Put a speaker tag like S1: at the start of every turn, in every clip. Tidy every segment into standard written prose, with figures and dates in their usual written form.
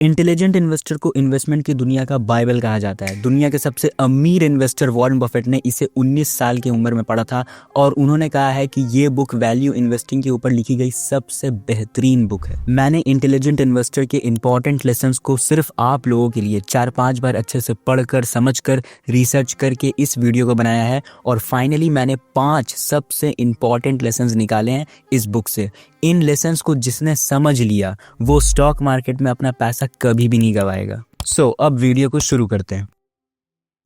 S1: Intelligent investor को investment की दुनिया का बाइबल कहा जाता है। दुनिया के सबसे अमीर इन्वेस्टर वॉरेन बफेट ने इसे 19 साल की उम्र में पढ़ा था और उन्होंने कहा है कि ये बुक वैल्यू इन्वेस्टिंग के ऊपर लिखी गई सबसे बेहतरीन बुक है। मैंने इंटेलिजेंट इन्वेस्टर के इंपॉर्टेंट लेसन्स को सिर्फ आप लोगों के लिए 4-5 बार अच्छे से पढ़कर, समझकर, रिसर्च करके इस वीडियो को बनाया है और फाइनली मैंने 5 सबसे इंपॉर्टेंट लेसन्स निकाले हैं इस बुक से। इन लेसन्स को जिसने समझ लिया वो स्टॉक मार्केट में अपना पैसा कभी भी नहीं गवाएगा। अब वीडियो को शुरू करते हैं।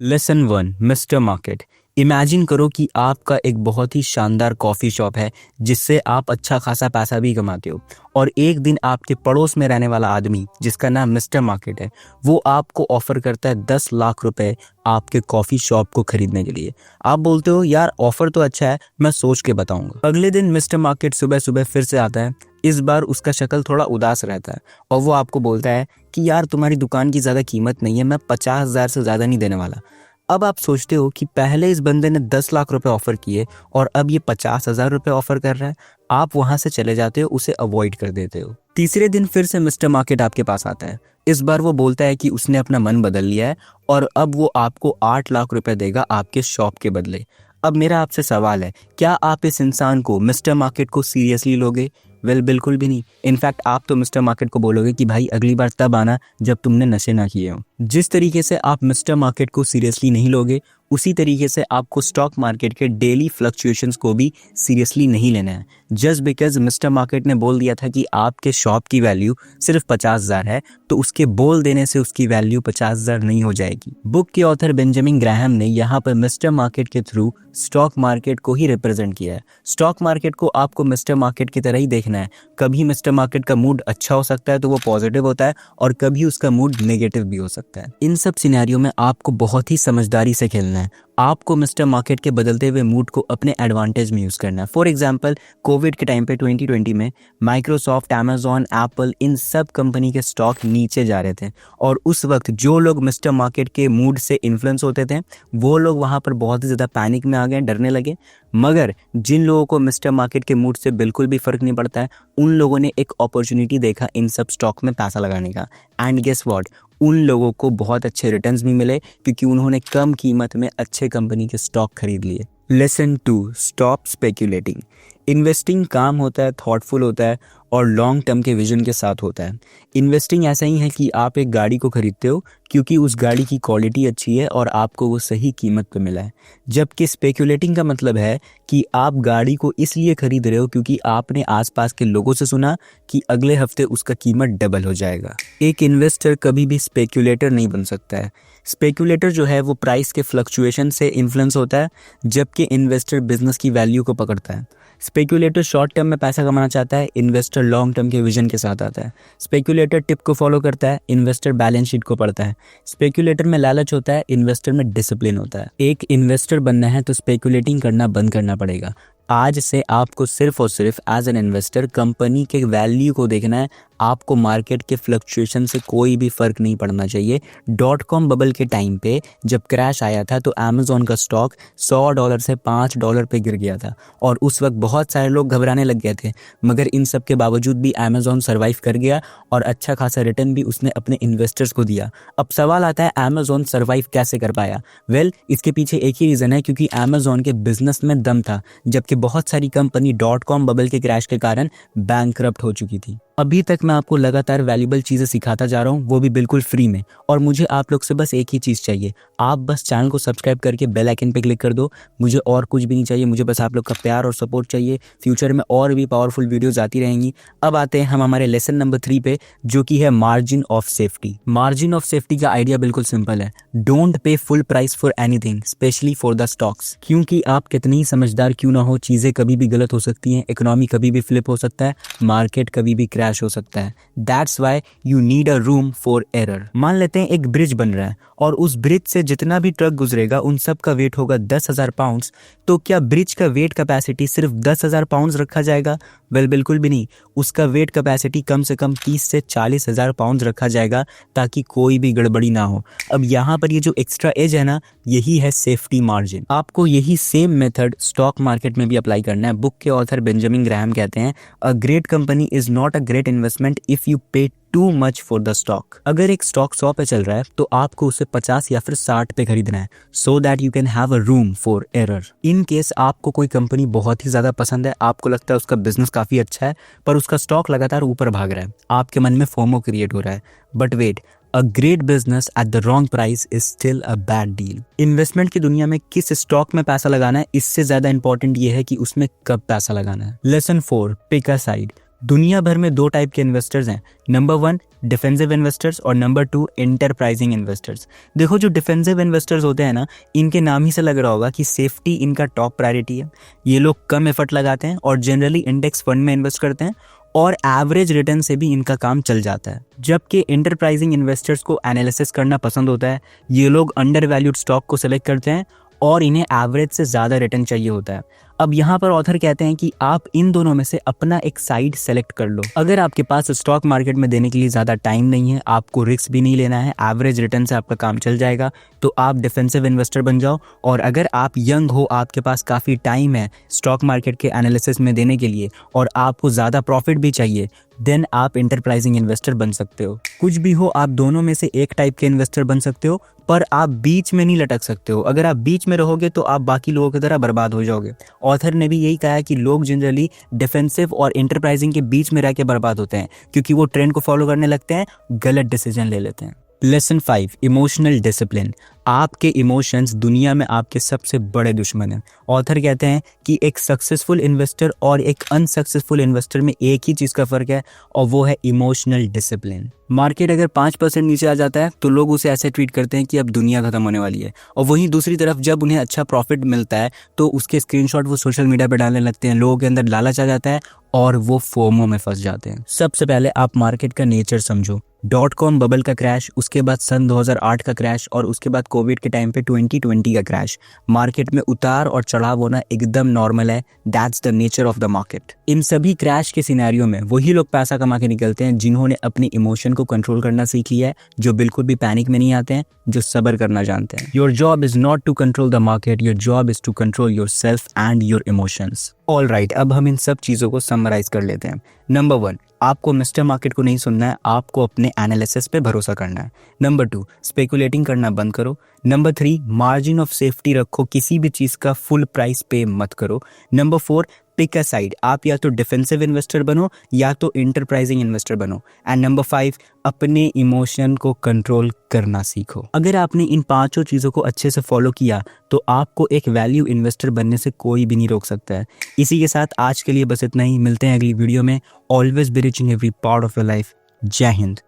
S1: Lesson 1, mister market. इमेजिन करो कि आपका एक बहुत ही शानदार कॉफ़ी शॉप है जिससे आप अच्छा खासा पैसा भी कमाते हो और एक दिन आपके पड़ोस में रहने वाला आदमी जिसका नाम मिस्टर मार्केट है वो आपको ऑफ़र करता है 10 लाख रुपए आपके कॉफ़ी शॉप को खरीदने के लिए। आप बोलते हो यार ऑफ़र तो अच्छा है, मैं सोच के बताऊंगा। अगले दिन मिस्टर मार्केट सुबह सुबह फिर से आता है। इस बार उसका शक्ल थोड़ा उदास रहता है और वो आपको बोलता है कि यार तुम्हारी दुकान की ज़्यादा कीमत नहीं है, मैं 50,000 से ज़्यादा नहीं देने वाला। अब आप सोचते हो कि पहले इस बंदे ने 10 लाख रुपए ऑफर किए और अब ये 50,000 रुपए ऑफर कर रहा है। आप वहां से चले जाते हो, उसे अवॉइड कर देते हो। तीसरे दिन फिर से मिस्टर मार्केट आपके पास आता है। इस बार वो बोलता है कि उसने अपना मन बदल लिया है और अब वो आपको 8 लाख रुपए देगा आपके शॉप के बदले। अब मेरा आपसे सवाल है, क्या आप इस इंसान को, मिस्टर मार्केट को सीरियसली लोगे? बिल्कुल भी नहीं। इनफैक्ट आप तो मिस्टर मार्केट को बोलोगे कि भाई अगली बार तब आना जब तुमने नशे ना किए हो। जिस तरीके से आप मिस्टर मार्केट को सीरियसली नहीं लोगे उसी तरीके से आपको स्टॉक मार्केट के डेली फ्लक्चुएशंस को भी सीरियसली नहीं लेना है। जस्ट बिकॉज मिस्टर मार्केट ने बोल दिया था कि आपके शॉप की वैल्यू सिर्फ 50,000 है तो उसके बोल देने से उसकी वैल्यू 50,000 नहीं हो जाएगी। बुक के ऑथर बेंजामिन ग्राहम ने यहाँ पर मिस्टर मार्केट के थ्रू स्टॉक मार्केट को ही रिप्रेजेंट किया है। स्टॉक मार्केट को आपको मिस्टर मार्केट की तरह ही देखना है। कभी मिस्टर मार्केट का मूड अच्छा हो सकता है तो वो पॉजिटिव होता है और कभी उसका मूड नेगेटिव भी हो सकता है। इन सब सिनेरियो में आपको बहुत ही समझदारी से खेलना है। आपको मिस्टर मार्केट के बदलते हुए मूड को अपने एडवांटेज में यूज करना है। फॉर एग्जांपल कोविड के टाइम पे 2020 में माइक्रोसॉफ्ट, अमेजॉन, एप्पल, इन सब कंपनी के स्टॉक नीचे जा रहे थे और उस वक्त जो लोग मिस्टर मार्केट के मूड से इन्फ्लुएंस होते थे वो लोग वहां पर बहुत ही ज़्यादा पैनिक में आ गए, डरने लगे। मगर जिन लोगों को मिस्टर मार्केट के मूड से बिल्कुल भी फर्क नहीं पड़ता है उन लोगों ने एक अपॉर्चुनिटी देखा इन सब स्टॉक में पैसा लगाने का। एंड गेस व्हाट, उन लोगों को बहुत अच्छे रिटर्न्स भी मिले क्योंकि उन्होंने कम कीमत में अच्छे कंपनी के स्टॉक खरीद लिए। Lesson 2, stop speculating. इन्वेस्टिंग काम होता है, थॉटफुल होता है और लॉन्ग टर्म के विजन के साथ होता है। इन्वेस्टिंग ऐसा ही है कि आप एक गाड़ी को खरीदते हो क्योंकि उस गाड़ी की क्वालिटी अच्छी है और आपको वो सही कीमत पे मिला है, जबकि स्पेक्यूलेटिंग का मतलब है कि आप गाड़ी को इसलिए खरीद रहे हो क्योंकि आपने आसपास के लोगों से सुना कि अगले हफ्ते उसका कीमत डबल हो जाएगा। एक इन्वेस्टर कभी भी स्पेक्यूलेटर नहीं बन सकता है। स्पेक्यूलेटर जो है वो प्राइस के फ्लक्चुएशन से इन्फ्लुएंस होता है जबकि इन्वेस्टर बिजनेस की वैल्यू को पकड़ता है। स्पेक्यूलेटर शॉर्ट टर्म में पैसा कमाना चाहता है, इन्वेस्टर लॉन्ग टर्म के विजन के साथ आता है। स्पेक्यूलेटर टिप को फॉलो करता है, इन्वेस्टर बैलेंस शीट को पढ़ता है। स्पेक्यूलेटर में लालच होता है, इन्वेस्टर में डिसिप्लिन होता है। एक इन्वेस्टर बनना है तो स्पेक्यूलेटिंग करना बंद करना पड़ेगा। आज से आपको सिर्फ और सिर्फ एज एन इन्वेस्टर कंपनी के वैल्यू को देखना है। आपको मार्केट के फ्लक्चुएशन से कोई भी फर्क नहीं पड़ना चाहिए। .com बबल के टाइम पे जब क्रैश आया था तो अमेज़ॉन का स्टॉक $100 से $5 पे गिर गया था और उस वक्त बहुत सारे लोग घबराने लग गए थे, मगर इन सब के बावजूद भी अमेज़ॉन सर्वाइव कर गया और अच्छा खासा रिटर्न भी उसने अपने इन्वेस्टर्स को दिया। अब सवाल आता है अमेज़ॉन सर्वाइव कैसे कर पाया? इसके पीछे एक ही रीज़न है, क्योंकि अमेज़ॉन के बिजनेस में दम था, जबकि बहुत सारी कंपनी .com बबल के क्रैश के कारण बैंकरप्ट हो चुकी थी। अभी तक मैं आपको लगातार वैल्यूबल चीज़ें सिखाता जा रहा हूँ, वो भी बिल्कुल फ्री में, और मुझे आप लोग से बस एक ही चीज़ चाहिए। आप बस चैनल को सब्सक्राइब करके बेल आइकन पे क्लिक कर दो। मुझे और कुछ भी नहीं चाहिए, मुझे बस आप लोग का प्यार और सपोर्ट चाहिए। फ्यूचर में और भी पावरफुल वीडियोज़ आती रहेंगी। अब आते हैं हम हमारे लेसन नंबर 3 पे, जो कि है margin of safety. Margin of safety का आइडिया बिल्कुल सिंपल है। Don't pay full price for anything, specially for the stocks. क्योंकि आप कितनी ही समझदार क्यों ना हो, चीज़ें कभी भी गलत हो सकती हैं, इकोनॉमी कभी भी फ्लिप हो सकता है, मार्केट कभी भी क्रैश हो सकता है। That's why you need a room for error। मान लेते हैं एक ब्रिज बन रहा है और उस ब्रिज से जितना भी ट्रक गुजरेगा उन सब का वेट होगा 10,000 पाउंड्स। तो क्या ब्रिज का वेट कैपेसिटी सिर्फ 10,000 पाउंड्स रखा जाएगा? बिल्कुल भी नहीं। उसका वेट कैपेसिटी कम से कम 30 से 40,000 पाउंड्स रखा जाएगा ताकि कोई भी गड़बड़ी ना हो। अब यहाँ पर ये जो एक्स्ट्रा एज है ना, यही है सेफ्टी मार्जिन। आपको यही सेम मेथड स्टॉक मार्केट में भी अप्लाई करना है। बुक के ऑथर बेंजामिन ग्राहम कहते हैं, a great company is not a great investment if you pay too much for the stock. अगर एक स्टॉक 100 पे चल रहा है तो आपको उसे 50 या फिर 60 पे खरीदना है, so that you can have a room for error. In case आपको कोई कंपनी बहुत ही ज्यादा पसंद है, आपको लगता है उसका बिजनेस काफी अच्छा है, पर उसका स्टॉक लगातार ऊपर भाग रहा है, आपके मन में फोमो क्रिएट हो रहा है, but wait, A great business at the wrong price is still a bad deal। Investment की दुनिया में किस स्टॉक में पैसा लगाना है, इससे ज्यादा इंपॉर्टेंट ये है कि उसमें कब पैसा लगाना है। Lesson 4, pick a side. दुनिया भर में 2 टाइप के इन्वेस्टर्स हैं, नंबर 1 डिफेंसिव इन्वेस्टर्स और नंबर 2 एंटरप्राइजिंग इन्वेस्टर्स। देखो, जो डिफेंसिव इन्वेस्टर्स होते हैं ना, इनके नाम ही से लग रहा होगा कि सेफ्टी इनका टॉप प्रायोरिटी है। ये लोग कम एफर्ट लगाते हैं और जनरली इंडेक्स फंड में इन्वेस्ट करते हैं और एवरेज रिटर्न से भी इनका काम चल जाता है। जबकि एंटरप्राइजिंग इन्वेस्टर्स को एनालिसिस करना पसंद होता है, ये लोग अंडर वैल्यूड स्टॉक को सिलेक्ट करते हैं और इन्हें एवरेज से ज़्यादा रिटर्न चाहिए होता है। अब यहाँ पर ऑथर कहते हैं कि आप इन दोनों में से अपना एक साइड सेलेक्ट कर लो। अगर आपके पास स्टॉक मार्केट में देने के लिए ज़्यादा टाइम नहीं है, आपको रिस्क भी नहीं लेना है, एवरेज रिटर्न से आपका काम चल जाएगा, तो आप डिफेंसिव इन्वेस्टर बन जाओ। और अगर आप यंग हो, आपके पास काफ़ी टाइम है स्टॉक मार्केट के एनालिसिस में देने के लिए और आपको ज़्यादा प्रॉफिट भी चाहिए, देन आप एंटरप्राइजिंग इन्वेस्टर बन सकते हो। कुछ भी हो, आप दोनों में से एक टाइप के इन्वेस्टर बन सकते हो, पर आप बीच में नहीं लटक सकते हो। अगर आप बीच में रहोगे तो आप बाकी लोगों की तरह बर्बाद हो जाओगे। ऑथर ने भी यही कहा है कि लोग जनरली डिफेंसिव और एंटरप्राइजिंग के बीच में रह के बर्बाद होते हैं, क्योंकि वो ट्रेंड को फॉलो करने लगते हैं, गलत डिसीजन ले लेते हैं। Lesson 5, emotional discipline. आपके इमोशंस दुनिया में आपके सबसे बड़े दुश्मन हैं। ऑथर कहते हैं कि एक सक्सेसफुल इन्वेस्टर और एक अनसक्सेसफुल इन्वेस्टर में एक ही चीज़ का फ़र्क है, और वो है इमोशनल डिसिप्लिन। मार्केट अगर 5% नीचे आ जाता है तो लोग उसे ऐसे ट्रीट करते हैं कि अब दुनिया खत्म होने वाली है, और वहीं दूसरी तरफ जब उन्हें अच्छा प्रॉफिट मिलता है तो उसके स्क्रीनशॉट वो सोशल मीडिया पर डालने लगते हैं। लोगों के अंदर लालच आ जाता है और वो फोमो में फंस जाते हैं। सबसे पहले आप मार्केट का नेचर समझो। .com बबल का क्रैश, उसके बाद सन 2008 का क्रैश, और उसके बाद कोविड के टाइम पे 2020 का क्रैश। मार्केट में उतार और चढ़ाव होना एकदम नॉर्मल है, that's the nature of the market. इन सभी क्रैश के सिनेरियो में वही लोग पैसा कमा के निकलते हैं जिन्होंने अपनी इमोशन को कंट्रोल करना सीख लिया है, जो बिल्कुल भी पैनिक में नहीं आते हैं, जो सब्र करना जानते हैं। Your job is not to control the market, your job is to control yourself and your emotions. All right, अब हम इन सब चीज़ों को समराइज कर लेते हैं। नंबर 1, आपको मिस्टर मार्केट को नहीं सुनना है, आपको अपने एनालिसिस पे भरोसा करना है। नंबर 2, स्पेकुलेटिंग करना बंद करो। नंबर 3, मार्जिन ऑफ सेफ्टी रखो, किसी भी चीज़ का फुल प्राइस पे मत करो। नंबर 4, पिक अ साइड, आप या तो डिफेंसिव इन्वेस्टर बनो या तो एंटरप्राइजिंग इन्वेस्टर बनो। एंड नंबर 5, अपने इमोशन को कंट्रोल करना सीखो। अगर आपने इन 5 चीज़ों को अच्छे से फॉलो किया तो आपको एक वैल्यू इन्वेस्टर बनने से कोई भी नहीं रोक सकता है। इसी के साथ आज के लिए बस इतना ही, मिलते हैं अगली वीडियो में। Always be rich in every part of your life. जय हिंद।